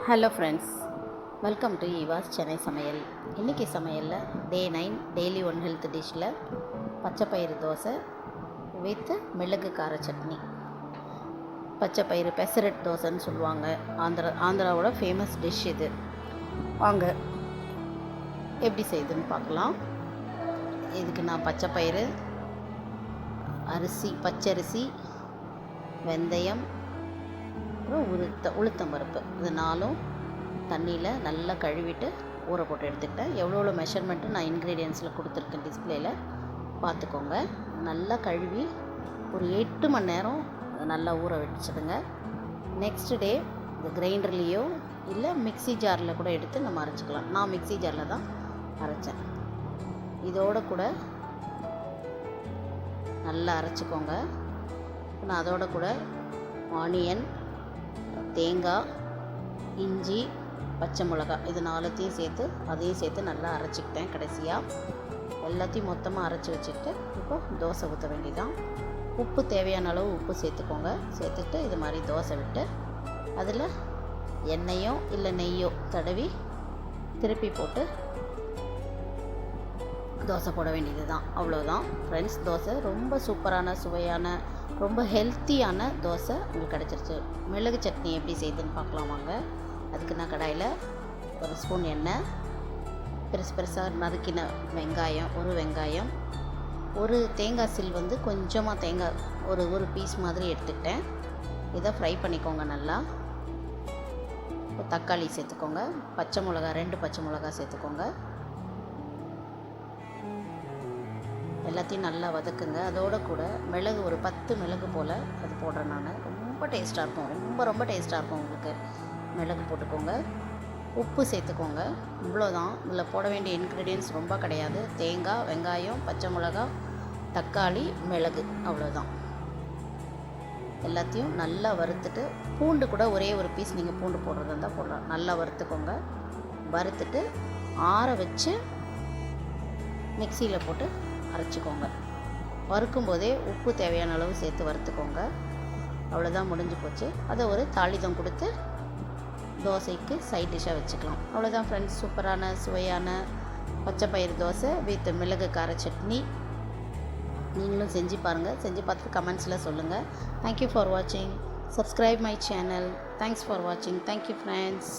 Hello friends, welcome to Eva's Chennai சமையல். இன்றைக்கி சமையலில் டே 9 டெய்லி ஒன் ஹெல்த் டிஷ்ஷில் பச்சைப்பயிறு தோசை வித் மிளகு கார சட்னி. பச்சைப்பயிறு பெசரட் தோசைன்னு சொல்லுவாங்க. ஆந்திராவோட ஃபேமஸ் டிஷ் இது. வாங்க எப்படி செய்யுதுன்னு பார்க்கலாம். இதுக்கு நான் பச்சைப்பயிறு, பச்சரிசி, வெந்தயம், அப்புறம் உளுத்தம்பருப்பு இது நாலும் தண்ணியில் நல்லா கழுவிட்டு ஊற போட்டு எடுத்துக்கிட்டேன். எவ்வளோ மெஷர்மெண்ட்டு நான் இன்க்ரீடியன்ஸில் கொடுத்துருக்கேன், டிஸ்பிளேயில் பார்த்துக்கோங்க. நல்லா கழுவி ஒரு 8 மணி நேரம் நல்லா ஊற வச்சுடுங்க. நெக்ஸ்ட் டே இந்த கிரைண்டர்லேயோ இல்லை மிக்ஸி ஜாரில் கூட எடுத்து நம்ம அரைச்சிக்கலாம். நான் மிக்ஸி ஜாரில் தான் அரைச்சேன். இதோட கூட நல்லா அரைச்சிக்கோங்க. நான் அதோட கூட ஆனியன், தேங்காய், இஞ்சி, பச்சை மிளகாய் இது நாலுத்தையும் அதையும் சேர்த்து நல்லா அரைச்சிக்கிட்டேன். கடைசியாக எல்லாத்தையும் மொத்தமாக அரைச்சி வச்சுக்கிட்டு இப்போ தோசை ஊற்ற வேண்டியதான். உப்பு தேவையான அளவு உப்பு சேர்த்துக்கோங்க. சேர்த்துட்டு இது மாதிரி தோசை விட்டு அதில் எண்ணெயோ இல்லை நெய்யோ தடவி திருப்பி போட்டு தோசை போட வேண்டியது தான். அவ்வளோதான் ஃப்ரெண்ட்ஸ். தோசை ரொம்ப சூப்பரான, சுவையான, ரொம்ப ஹெல்த்தியான தோசை உங்களுக்கு கிடச்சிருச்சு. மிளகு சட்னி எப்படி செய்யுதுன்னு பார்க்கலாம் வாங்க. அதுக்கு நான் கடாயில் ஒரு ஸ்பூன் எண்ணெய், பெருசாக நறுக்கின வெங்காயம், ஒரு வெங்காயம், ஒரு தேங்காய் சில் கொஞ்சமாக தேங்காய் ஒரு பீஸ் மாதிரி எடுத்துக்கிட்டேன். இதை ஃப்ரை பண்ணிக்கோங்க நல்லா. தக்காளி சேர்த்துக்கோங்க. பச்சை மிளகா 2 பச்சை மிளகா சேர்த்துக்கோங்க. எல்லாத்தையும் நல்லா வதக்குங்க. அதோடு கூட மிளகு ஒரு 10 மிளகு போல் அது போடுறேன் நான். ரொம்ப டேஸ்ட்டாக இருக்கும், ரொம்ப டேஸ்ட்டாக இருக்கும் உங்களுக்கு. மிளகு போட்டுக்கோங்க. உப்பு சேர்த்துக்கோங்க. இவ்வளோதான். இதில் போட வேண்டிய இன்க்ரீடியன்ஸ் ரொம்ப கிடையாது. தேங்காய், வெங்காயம், பச்சை மிளகா, தக்காளி, மிளகு, அவ்வளோதான். எல்லாத்தையும் நல்லா வறுத்துட்டு, பூண்டு கூட ஒரே ஒரு பீஸ் நீங்கள் பூண்டு போடுறதா இருந்தால் போடலாம். நல்லா வறுத்துக்கோங்க. வறுத்துட்டு ஆற வச்சு மிக்சியில் போட்டு அரைச்சிக்கோங்க. வறுக்கும் போதே உப்பு தேவையான அளவு சேர்த்து வறுத்துக்கோங்க. அவ்வளோதான், முடிஞ்சு போச்சு. அதை ஒரு தாளிதம் கொடுத்து தோசைக்கு சைட் டிஷ்ஷாக வச்சுக்கலாம். அவ்வளோதான் ஃப்ரெண்ட்ஸ். சூப்பரான, சுவையான பச்சைப்பயிறு தோசை வித் மிளகு கார சட்னி. நீங்களும் செஞ்சு பாருங்கள். செஞ்சு பார்த்துட்டு கமெண்ட்ஸில் சொல்லுங்கள். தேங்க்யூ ஃபார் வாட்சிங். Subscribe my channel. Thanks for வாட்சிங். Thank you friends.